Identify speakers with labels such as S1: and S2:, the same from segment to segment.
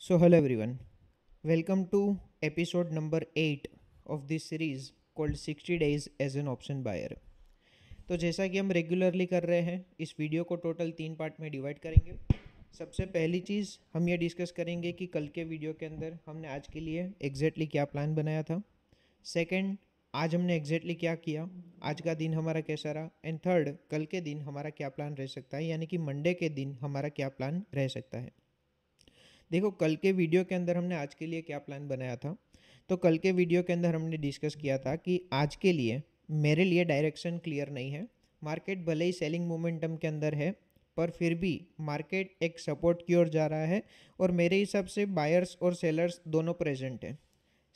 S1: So, hello everyone. Welcome to episode number 8 of this series called 60 Days as an Option Buyer. तो जैसा कि हम regularly कर रहे हैं, इस वीडियो को टोटल 3 पार्ट में डिवाइड करेंगे। सबसे पहली चीज़ हम ये डिस्कस करेंगे कि कल के वीडियो के अंदर हमने आज के लिए एग्जैक्टली क्या प्लान बनाया था। सेकंड, आज हमने एग्जैक्टली क्या किया, आज का दिन हमारा कैसा रहा। एंड थर्ड, कल के दिन हमारा क्या प्लान रह सकता है, यानी कि मंडे के दिन हमारा क्या प्लान रह सकता है। देखो, कल के वीडियो के अंदर हमने आज के लिए क्या प्लान बनाया था। तो कल के वीडियो के अंदर हमने डिस्कस किया था कि आज के लिए मेरे लिए डायरेक्शन क्लियर नहीं है। मार्केट भले ही सेलिंग मोमेंटम के अंदर है, पर फिर भी मार्केट एक सपोर्ट की ओर जा रहा है और मेरे हिसाब से बायर्स और सेलर्स दोनों प्रेजेंट हैं।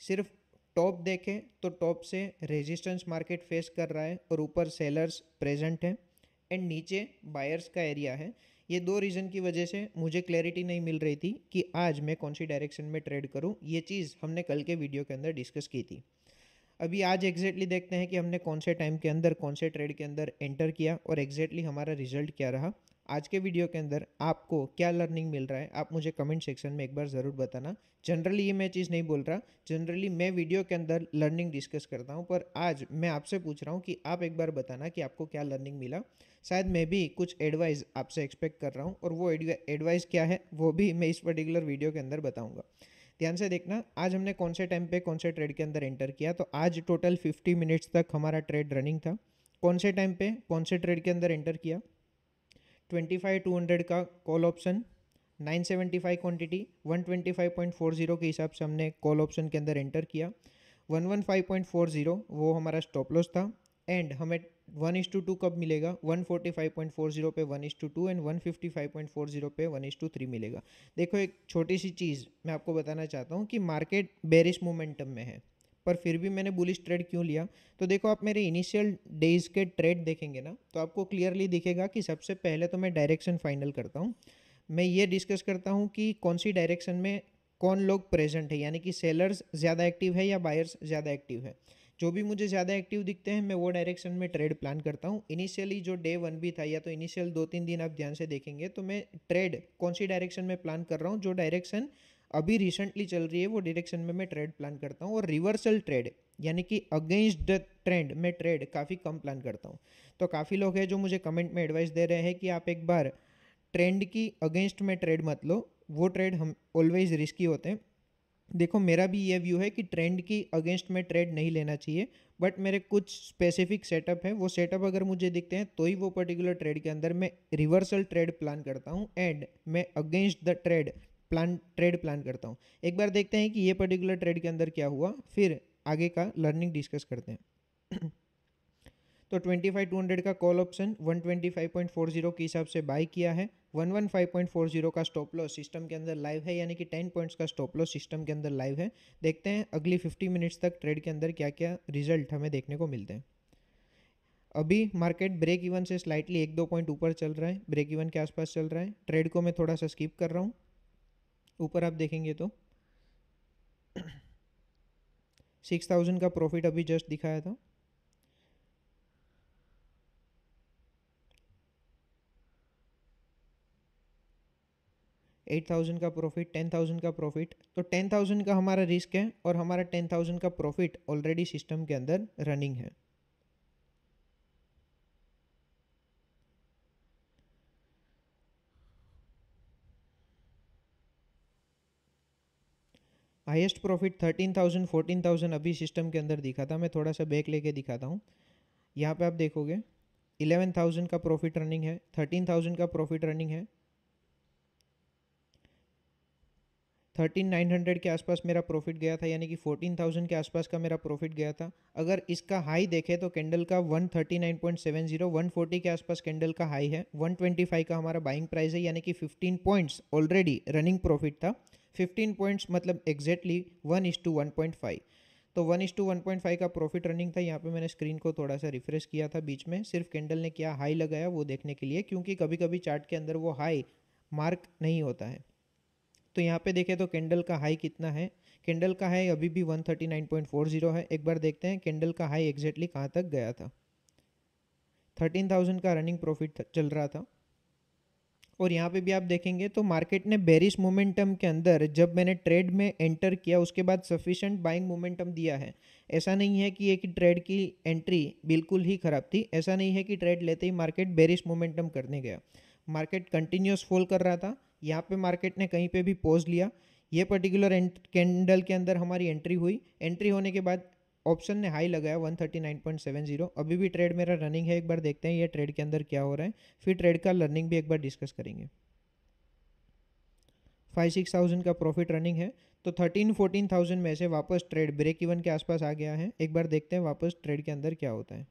S1: सिर्फ टॉप देखें तो टॉप से रेजिस्टेंस मार्केट फेस कर रहा है और ऊपर सेलर्स प्रेजेंट हैं एंड नीचे बायर्स का एरिया है। ये दो रीज़न की वजह से मुझे क्लैरिटी नहीं मिल रही थी कि आज मैं कौन सी डायरेक्शन में ट्रेड करूं। ये चीज़ हमने कल के वीडियो के अंदर डिस्कस की थी। अभी आज एग्जैक्टली देखते हैं कि हमने कौन से टाइम के अंदर कौन से ट्रेड के अंदर एंटर किया और एग्जैक्टली हमारा रिजल्ट क्या रहा। आज के वीडियो के अंदर आपको क्या लर्निंग मिल रहा है, आप मुझे कमेंट सेक्शन में एक बार ज़रूर बताना। जनरली ये मैं चीज़ नहीं बोल रहा, जनरली मैं वीडियो के अंदर लर्निंग डिस्कस करता हूँ, पर आज मैं आपसे पूछ रहा हूँ कि आप एक बार बताना कि आपको क्या लर्निंग मिला। शायद मैं भी कुछ एडवाइस आपसे एक्सपेक्ट कर रहा हूँ और वो एडवाइस क्या है वो भी मैं इस पर्टिकुलर वीडियो के अंदर बताऊँगा। ध्यान से देखना, आज हमने कौन से टाइम पे कौन से ट्रेड के अंदर एंटर किया। तो आज टोटल 50 मिनट्स तक हमारा ट्रेड रनिंग था। कौन से टाइम पे कौन से ट्रेड के अंदर एंटर किया। 25 200 का कॉल ऑप्शन, 975 क्वांटिटी 125.40 के हिसाब से हमने कॉल ऑप्शन के अंदर एंटर किया। 115.40 वो हमारा स्टॉप लॉस था। एंड हमें 1:2 कब मिलेगा, 145.40 पे 1:2 एंड 155.40 पे 1:3 मिलेगा। देखो, एक छोटी सी चीज़ मैं आपको बताना चाहता हूँ कि मार्केट बेरिश मोमेंटम में है, पर फिर भी मैंने बुलिश ट्रेड क्यों लिया। तो देखो, आप मेरे इनिशियल डेज के ट्रेड देखेंगे ना, तो आपको क्लियरली दिखेगा कि सबसे पहले तो मैं डायरेक्शन फाइनल करता हूँ। मैं ये डिस्कस करता हूँ कि कौन सी डायरेक्शन में कौन लोग प्रेजेंट है, यानी कि सेलर्स ज़्यादा एक्टिव है या बायर्स ज़्यादा एक्टिव है। जो भी मुझे ज़्यादा एक्टिव दिखते हैं मैं वो डायरेक्शन में ट्रेड प्लान करता हूँ। इनिशियली जो डे 1 भी था, या तो इनिशियल 2 3 दिन आप ध्यान से देखेंगे तो मैं ट्रेड कौन सी डायरेक्शन में प्लान कर रहा हूँ, जो डायरेक्शन अभी रिसेंटली चल रही है वो डायरेक्शन में मैं ट्रेड प्लान करता हूँ। और रिवर्सल ट्रेड यानी कि अगेंस्ट द ट्रेंड में ट्रेड काफ़ी कम प्लान करता हूँ। तो काफ़ी लोग हैं जो मुझे कमेंट में एडवाइस दे रहे हैं कि आप एक बार ट्रेंड की अगेंस्ट में ट्रेड मत लो, वो ट्रेड हम ऑलवेज रिस्की होते हैं। देखो, मेरा भी ये व्यू है कि ट्रेंड की अगेंस्ट में ट्रेड नहीं लेना चाहिए, बट मेरे कुछ स्पेसिफिक सेटअप है, वो सेटअप अगर मुझे दिखते हैं तो ही वो पर्टिकुलर ट्रेड के अंदर मैं रिवर्सल ट्रेड प्लान करता हूँ एंड मैं अगेंस्ट द ट्रेड प्लान करता हूँ। एक बार देखते हैं कि ये पर्टिकुलर ट्रेड के अंदर क्या हुआ, फिर आगे का लर्निंग डिस्कस करते हैं। तो 25 200 का कॉल ऑप्शन 125.40 के हिसाब से बाय किया है। 115.40 का स्टॉप लॉस सिस्टम के अंदर लाइव है, यानी कि 10 पॉइंट्स का स्टॉप लॉस सिस्टम के अंदर लाइव है। देखते हैं अगली 50 मिनट्स तक ट्रेड के अंदर क्या क्या रिजल्ट हमें देखने को मिलते हैं। अभी मार्केट ब्रेक इवन से स्लाइटली 1 2 पॉइंट ऊपर चल रहा है, ब्रेक इवन के आसपास चल रहा है। ट्रेड को मैं थोड़ा सा स्किप कर रहा हूँ। ऊपर आप देखेंगे तो 6000 का प्रॉफिट अभी जस्ट दिखाया था। 8000 का प्रॉफिट, 10000 का प्रॉफिट। तो 10000 का हमारा रिस्क है और हमारा 10000 का प्रॉफिट ऑलरेडी सिस्टम के अंदर रनिंग है। हाईएस्ट प्रॉफिट 13000 14000 अभी सिस्टम के अंदर दिखा था। मैं थोड़ा सा बैक लेके दिखाता हूँ। यहाँ पे आप देखोगे 11000 का प्रॉफिट रनिंग है, 13000 का प्रॉफिट रनिंग है, 13900 के आसपास मेरा प्रॉफिट गया था, यानी कि 14000 के आसपास का मेरा प्रॉफिट गया था। अगर इसका हाई देखें तो कैंडल का 139.70 140 के आसपास कैंडल का हाई है। 125 का हमारा बाइंग प्राइस है, यानी कि 15 पॉइंट्स ऑलरेडी रनिंग प्रॉफिट था। 15 पॉइंट्स मतलब एग्जैक्टली 1:1.5। तो 1:1.5 का प्रॉफिट रनिंग था। यहाँ पे मैंने स्क्रीन को थोड़ा सा रिफ्रेश किया था बीच में, सिर्फ कैंडल ने क्या हाई लगाया वो देखने के लिए, क्योंकि कभी कभी चार्ट के अंदर वो हाई मार्क नहीं होता है। तो यहाँ पे देखें तो कैंडल का हाई कितना है। कैंडल का हाई अभी भी 139.40 है। एक बार देखते हैं कैंडल का हाई एग्जैक्टली कहाँ तक गया था। 13000 का रनिंग प्रॉफिट चल रहा था और यहाँ पे भी आप देखेंगे तो मार्केट ने बेरिश मोमेंटम के अंदर जब मैंने ट्रेड में एंटर किया उसके बाद सफिशेंट बाइंग मोमेंटम दिया है। ऐसा नहीं है कि एक ट्रेड की एंट्री बिल्कुल ही ख़राब थी, ऐसा नहीं है कि ट्रेड लेते ही मार्केट बेरिश मोमेंटम करने गया। मार्केट कंटिन्यूस फॉल कर रहा था, यहाँ पे मार्केट ने कहीं पे भी पॉज लिया। ये पर्टिकुलर कैंडल के अंदर हमारी एंट्री हुई, एंट्री होने के बाद ऑप्शन ने हाई लगाया 139.70। अभी भी ट्रेड मेरा रनिंग है, एक बार देखते हैं ये ट्रेड के अंदर क्या हो रहा है, फिर ट्रेड का लर्निंग भी एक बार डिस्कस करेंगे। 5-6 थाउजेंड का प्रॉफिट रनिंग है, तो 13-14 थाउजेंड में से वापस ट्रेड ब्रेक इवन के आसपास आ गया है। एक बार देखते हैं वापस ट्रेड के अंदर क्या होता है।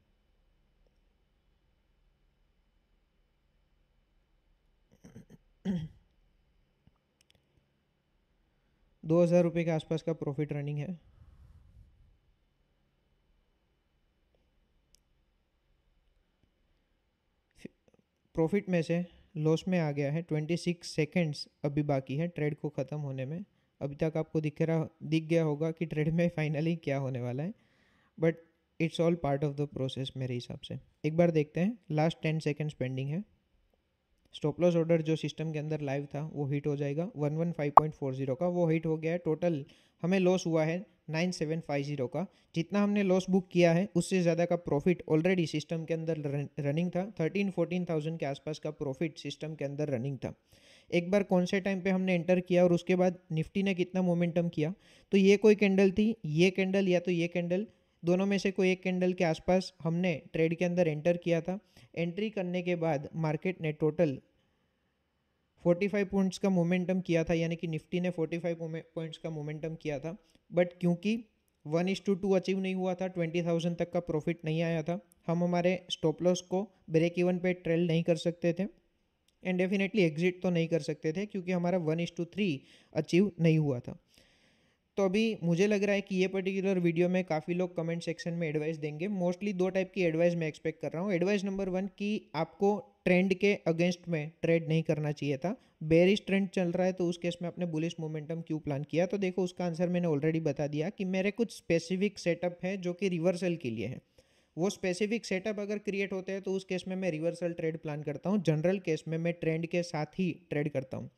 S1: ₹2000 के आसपास का प्रॉफिट रनिंग है। प्रॉफिट में से लॉस में आ गया है, 26 सेकेंड्स अभी बाकी है ट्रेड को ख़त्म होने में। अभी तक आपको दिख गया होगा कि ट्रेड में फाइनली क्या होने वाला है, but it's all part of the process मेरे हिसाब से। एक बार देखते हैं, लास्ट 10 सेकेंड्स पेंडिंग है। स्टॉप लॉस ऑर्डर जो सिस्टम के अंदर लाइव था वो हिट हो जाएगा 115.40 का, वो हिट हो गया है। टोटल हमें लॉस हुआ है 9750 का। जितना हमने लॉस बुक किया है उससे ज़्यादा का प्रॉफिट ऑलरेडी सिस्टम के अंदर रनिंग था। 13-14 थाउजेंड के आसपास का प्रॉफिट सिस्टम के अंदर रनिंग था। एक बार कौन से टाइम पे हमने एंटर किया और उसके बाद निफ्टी ने कितना मोमेंटम किया, तो ये कोई कैंडल थी, ये कैंडल या तो ये कैंडल, दोनों में से कोई एक कैंडल के आसपास हमने ट्रेड के अंदर एंटर किया था। एंट्री करने के बाद मार्केट ने टोटल 45 पॉइंट्स का मोमेंटम किया था, यानी कि निफ्टी ने 45 पॉइंट्स का मोमेंटम किया था। बट क्योंकि 1:2 अचीव नहीं हुआ था, 20,000 तक का प्रॉफिट नहीं आया था, हम हमारे स्टॉप लॉस को ब्रेक इवन पे ट्रेल नहीं कर सकते थे एंड डेफिनेटली एग्जिट तो नहीं कर सकते थे क्योंकि हमारा 1:3 अचीव नहीं हुआ था। तो अभी मुझे लग रहा है कि ये पर्टिकुलर वीडियो में काफ़ी लोग कमेंट सेक्शन में एडवाइस देंगे। मोस्टली दो टाइप की एडवाइस मैं एक्सपेक्ट कर रहा हूँ। एडवाइस नंबर 1 कि आपको ट्रेंड के अगेंस्ट में ट्रेड नहीं करना चाहिए था। बेरिश ट्रेंड चल रहा है तो उस केस में आपने बुलिश मोमेंटम क्यों प्लान किया, तो देखो उसका आंसर मैंने ऑलरेडी बता दिया कि मेरे कुछ स्पेसिफिक सेटअप है जो कि रिवर्सल के लिए है। वो स्पेसिफिक सेटअप अगर क्रिएट होते हैं तो उस केस में मैं रिवर्सल ट्रेड प्लान करता हूँ। जनरल केस में मैं ट्रेंड के साथ ही ट्रेड करता हूँ।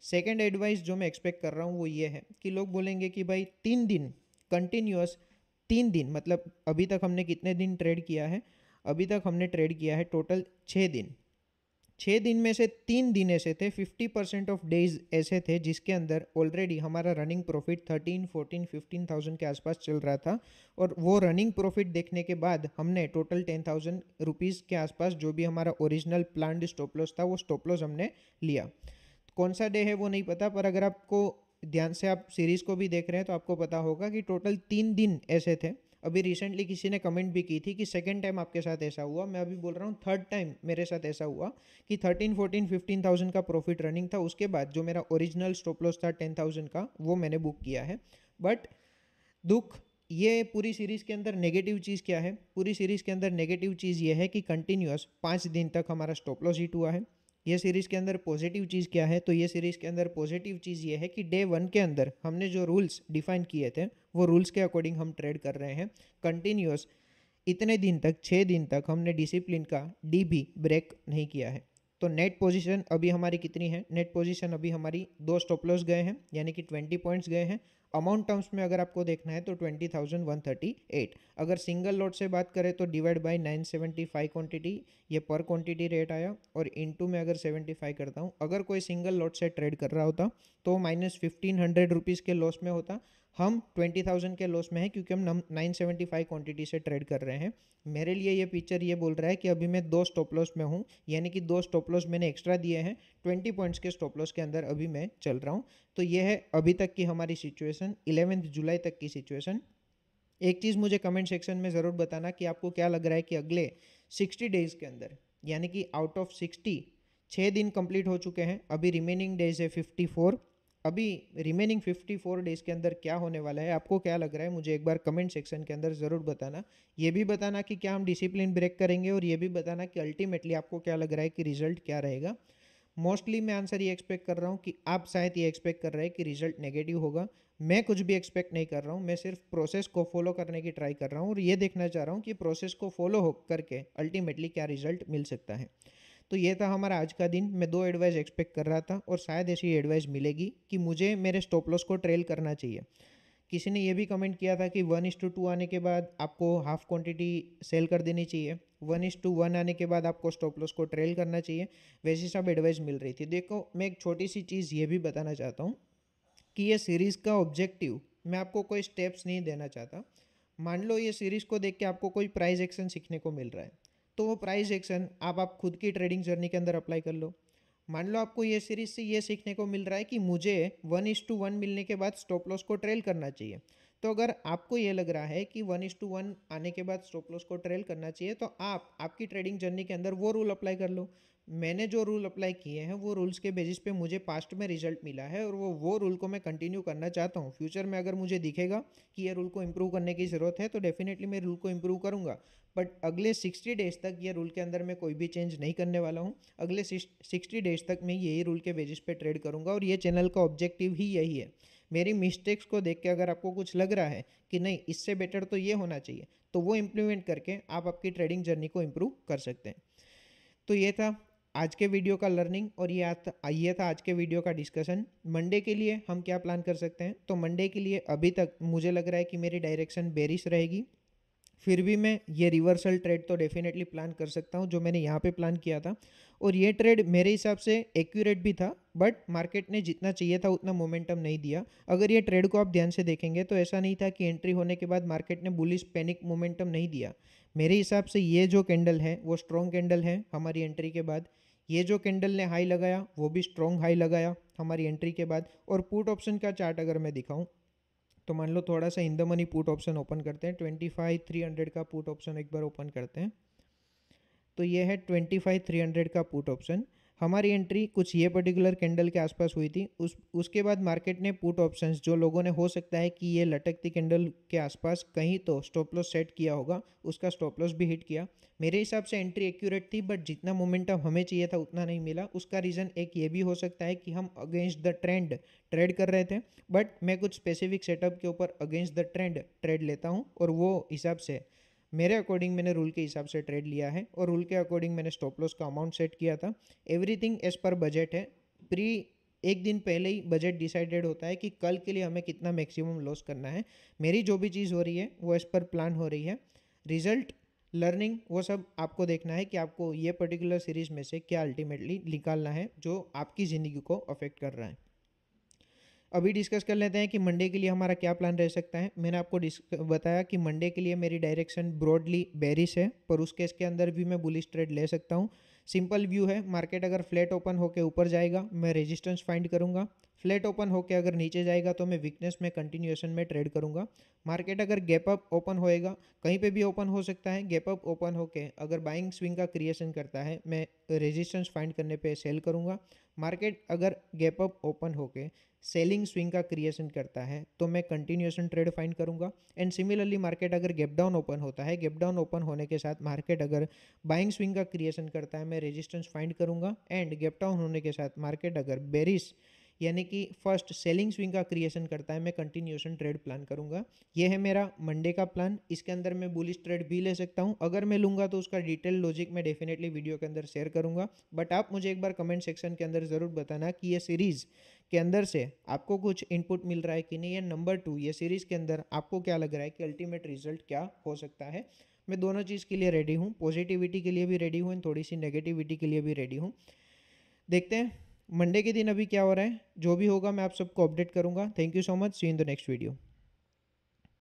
S1: सेकेंड एडवाइस जो मैं एक्सपेक्ट कर रहा हूँ वो ये है कि लोग बोलेंगे कि भाई 3 दिन कंटिन्यूअस, 3 दिन मतलब अभी तक हमने कितने दिन ट्रेड किया है, अभी तक हमने ट्रेड किया है टोटल 6 दिन। 6 दिन में से 3 दिन ऐसे थे, 50% ऑफ डेज ऐसे थे जिसके अंदर ऑलरेडी हमारा रनिंग प्रॉफिट 13-14-15 थाउजेंड के आसपास चल रहा था। और वो रनिंग प्रॉफिट देखने के बाद हमने टोटल 10,000 रुपीज़ के आसपास जो भी हमारा ओरिजिनल प्लान्ड स्टॉप लॉस था वो स्टॉप लॉस हमने लिया। कौन सा डे है वो नहीं पता, पर अगर आपको ध्यान से आप सीरीज़ को भी देख रहे हैं तो आपको पता होगा कि टोटल 3 दिन ऐसे थे। अभी रिसेंटली किसी ने कमेंट भी की थी कि सेकेंड टाइम आपके साथ ऐसा हुआ, मैं अभी बोल रहा हूँ थर्ड टाइम मेरे साथ ऐसा हुआ कि 13-14-15 थाउजेंड का प्रॉफिट रनिंग था। उसके बाद जो मेरा ओरिजिनल स्टॉप लॉस था 10,000 का वो मैंने बुक किया है। बट दुख ये पूरी सीरीज़ के अंदर नेगेटिव चीज़ क्या है, पूरी सीरीज़ के अंदर नेगेटिव चीज़ ये है कि कंटिन्यूस 5 दिन तक हमारा स्टॉप लॉस हिट हुआ है। ये सीरीज़ के अंदर पॉजिटिव चीज़ क्या है, तो ये सीरीज़ के अंदर पॉजिटिव चीज़ ये है कि डे 1 के अंदर हमने जो रूल्स डिफाइन किए थे वो रूल्स के अकॉर्डिंग हम ट्रेड कर रहे हैं। कंटिन्यूस इतने दिन तक 6 दिन तक हमने डिसिप्लिन का डी भी ब्रेक नहीं किया है। तो नेट पोजीशन अभी हमारी कितनी है, नेट पोजीशन अभी हमारी 2 स्टॉप लॉस गए हैं यानी कि 20 पॉइंट्स गए हैं। अमाउंट टर्म्स में अगर आपको देखना है तो 20,138। अगर सिंगल लॉट से बात करें तो डिवाइड बाई 975 क्वांटिटी, ये पर क्वांटिटी रेट आया, और इनटू में अगर 75 करता हूँ, अगर कोई सिंगल लॉट से ट्रेड कर रहा होता तो -1500 रुपीज़ के लॉस में होता। हम 20,000 के लॉस में है क्योंकि हम 975 क्वांटिटी से ट्रेड कर रहे हैं। मेरे लिए ये पिक्चर ये बोल रहा है कि अभी मैं 2 स्टॉप लॉस में हूँ, यानी कि 2 स्टॉप लॉस मैंने एक्स्ट्रा दिए हैं। 20 पॉइंट्स के स्टॉप लॉस के अंदर अभी मैं चल रहा हूँ। तो ये है अभी तक की हमारी सिचुएशन, 11 जुलाई तक की सिचुएशन। एक चीज़ मुझे कमेंट सेक्शन में ज़रूर बताना कि आपको क्या लग रहा है कि अगले 60 डेज़ के अंदर, यानी कि आउट ऑफ 60 6 दिन कंप्लीट हो चुके हैं, अभी रिमेनिंग डेज है 54। अभी रिमेनिंग 54 डेज़ के अंदर क्या होने वाला है, आपको क्या लग रहा है, मुझे एक बार कमेंट सेक्शन के अंदर ज़रूर बताना। ये भी बताना कि क्या हम डिसिप्लिन ब्रेक करेंगे, और ये भी बताना कि अल्टीमेटली आपको क्या लग रहा है कि रिजल्ट क्या रहेगा। मोस्टली मैं आंसर ये एक्सपेक्ट कर रहा हूँ कि आप शायद ये एक्सपेक्ट कर रहे हैं कि रिजल्ट नेगेटिव होगा। मैं कुछ भी एक्सपेक्ट नहीं कर रहा हूँ, मैं सिर्फ प्रोसेस को फॉलो करने की ट्राई कर रहा हूँ और ये देखना चाह रहा हूँ कि प्रोसेस को फॉलो हो करके अल्टीमेटली क्या रिजल्ट मिल सकता है। तो ये था हमारा आज का दिन। मैं 2 एडवाइस एक्सपेक्ट कर रहा था और शायद ऐसी एडवाइस मिलेगी कि मुझे मेरे स्टॉप लॉस को ट्रेल करना चाहिए। किसी ने ये भी कमेंट किया था कि 1:2 आने के बाद आपको हाफ क्वांटिटी सेल कर देनी चाहिए, 1:1 आने के बाद आपको स्टॉप लॉस को ट्रेल करना चाहिए। वैसी सब एडवाइस मिल रही थी। देखो, मैं एक छोटी सी चीज़ ये भी बताना चाहता हूँ कि ये सीरीज़ का ऑब्जेक्टिव, मैं आपको कोई स्टेप्स नहीं देना चाहता। मान लो ये सीरीज़ को देख के आपको कोई प्राइस एक्शन सीखने को मिल रहा है, तो वो प्राइस एक्शन आप खुद की ट्रेडिंग जर्नी के अंदर अप्लाई कर लो। मान लो आपको ये सीरीज से ये सीखने को मिल रहा है कि मुझे 1:1 मिलने के बाद स्टॉप लॉस को ट्रेल करना चाहिए। तो अगर आपको ये लग रहा है कि 1:1 आने के बाद स्टॉप लॉस को ट्रेल करना चाहिए, तो आप आपकी ट्रेडिंग जर्नी के अंदर वो रूल अप्लाई कर लो। मैंने जो रूल अप्लाई किए हैं वो रूल्स के बेसिस पे मुझे पास्ट में रिजल्ट मिला है, और वो रूल को मैं कंटिन्यू करना चाहता हूँ। फ्यूचर में अगर मुझे दिखेगा कि ये रूल को इम्प्रूव करने की ज़रूरत है तो डेफिनेटली मैं रूल को इम्प्रूव करूँगा। बट अगले 60 डेज तक ये रूल के अंदर मैं कोई भी चेंज नहीं करने वाला हूँ। अगले 60 डेज तक मैं यही रूल के बेसिस पे ट्रेड करूँगा, और ये चैनल का ऑब्जेक्टिव ही यही है। मेरी मिस्टेक्स को देख के अगर आपको कुछ लग रहा है कि नहीं, इससे बेटर तो ये होना चाहिए, तो वो इम्प्लीमेंट करके आप आपकी ट्रेडिंग जर्नी को इम्प्रूव कर सकते हैं। तो ये था आज के वीडियो का लर्निंग, और ये था आज के वीडियो का डिस्कशन। मंडे के लिए हम क्या प्लान कर सकते हैं? तो मंडे के लिए अभी तक मुझे लग रहा है कि मेरी डायरेक्शन बेरिश रहेगी। फिर भी मैं ये रिवर्सल ट्रेड तो डेफिनेटली प्लान कर सकता हूँ, जो मैंने यहाँ पे प्लान किया था। और ये ट्रेड मेरे हिसाब से एक्यूरेट भी था, बट मार्केट ने जितना चाहिए था उतना मोमेंटम नहीं दिया। अगर ये ट्रेड को आप ध्यान से देखेंगे तो ऐसा नहीं था कि एंट्री होने के बाद मार्केट ने बुलिश पैनिक मोमेंटम नहीं दिया। मेरे हिसाब से ये जो कैंडल है वो स्ट्रॉन्ग कैंडल है हमारी एंट्री के बाद। ये जो कैंडल ने हाई लगाया वो भी स्ट्रॉन्ग हाई लगाया हमारी एंट्री के बाद। और पुट ऑप्शन का चार्ट अगर मैं दिखाऊं, तो मान लो थोड़ा सा in the money put option open करते हैं, 25,300 का पुट ऑप्शन एक बार ओपन करते हैं। तो ये है 25,300 का पुट ऑप्शन। हमारी एंट्री कुछ ये पर्टिकुलर कैंडल के आसपास हुई थी। उसके बाद मार्केट ने पुट ऑप्शंस, जो लोगों ने हो सकता है कि ये लटकती कैंडल के आसपास कहीं तो स्टॉप लॉस सेट किया होगा, उसका स्टॉप लॉस भी हिट किया। मेरे हिसाब से एंट्री एक्यूरेट थी, बट जितना मोमेंटम हमें चाहिए था उतना नहीं मिला। उसका रीज़न एक ये भी हो सकता है कि हम अगेंस्ट द ट्रेंड ट्रेड कर रहे थे, बट मैं कुछ स्पेसिफिक सेटअप के ऊपर अगेंस्ट द ट्रेंड ट्रेड लेता हूँ, और वो हिसाब से मेरे अकॉर्डिंग मैंने रूल के हिसाब से ट्रेड लिया है, और रूल के अकॉर्डिंग मैंने स्टॉप लॉस का अमाउंट सेट किया था। एवरीथिंग एज पर बजट है। प्री एक दिन पहले ही बजट डिसाइडेड होता है कि कल के लिए हमें कितना मैक्सिमम लॉस करना है। मेरी जो भी चीज़ हो रही है वो एज पर प्लान हो रही है। रिजल्ट, लर्निंग, वो सब आपको देखना है कि आपको ये पर्टिकुलर सीरीज में से क्या अल्टीमेटली निकालना है जो आपकी ज़िंदगी को अफेक्ट कर रहा है। अभी डिस्कस कर लेते हैं कि मंडे के लिए हमारा क्या प्लान रह सकता है। मैंने आपको बताया कि मंडे के लिए मेरी डायरेक्शन ब्रॉडली बेरिश है, पर उस केस के अंदर भी मैं बुलिश ट्रेड ले सकता हूँ। सिंपल व्यू है, मार्केट अगर फ्लैट ओपन होकर ऊपर जाएगा मैं रेजिस्टेंस फाइंड करूँगा। फ्लैट ओपन होकर अगर नीचे जाएगा तो मैं वीकनेस में कंटिन्यूएशन में ट्रेड करूँगा। मार्केट अगर गैप अप ओपन होएगा, कहीं पे भी ओपन हो सकता है, गैप अप ओपन होकर अगर बाइंग स्विंग का क्रिएशन करता है, मैं रेजिस्टेंस फाइंड करने पे सेल करूँगा। मार्केट अगर गैप अप ओपन होकर सेलिंग स्विंग का क्रिएशन करता है तो मैं कंटिन्यूएशन ट्रेड फाइंड करूंगा। एंड सिमिलरली मार्केट अगर गैप डाउन ओपन होता है, गैप डाउन ओपन होने के साथ मार्केट अगर बाइंग स्विंग का क्रिएशन करता है, मैं रेजिस्टेंस फाइंड करूंगा। एंड गैप डाउन होने के साथ मार्केट अगर बेरिश यानी कि फर्स्ट सेलिंग स्विंग का क्रिएशन करता है, मैं कंटिन्यूएशन ट्रेड प्लान करूंगा। ये है मेरा मंडे का प्लान। इसके अंदर मैं बुलिश ट्रेड भी ले सकता हूं, अगर मैं लूंगा तो उसका डिटेल लॉजिक मैं डेफिनेटली वीडियो के अंदर शेयर करूंगा। बट आप मुझे एक बार कमेंट सेक्शन के अंदर ज़रूर बताना कि ये सीरीज़ के अंदर से आपको कुछ इनपुट मिल रहा है कि नहीं। या नंबर 2, ये सीरीज़ के अंदर आपको क्या लग रहा है कि अल्टीमेट रिजल्ट क्या हो सकता है। मैं दोनों चीज़ के लिए रेडी हूँ, पॉजिटिविटी के लिए भी रेडी हूँ, थोड़ी सी नेगेटिविटी के लिए भी रेडी हूँ। देखते हैं मंडे के दिन अभी क्या हो रहा है। जो भी होगा मैं आप सबको अपडेट करूंगा। Thank you so much, see in the next video.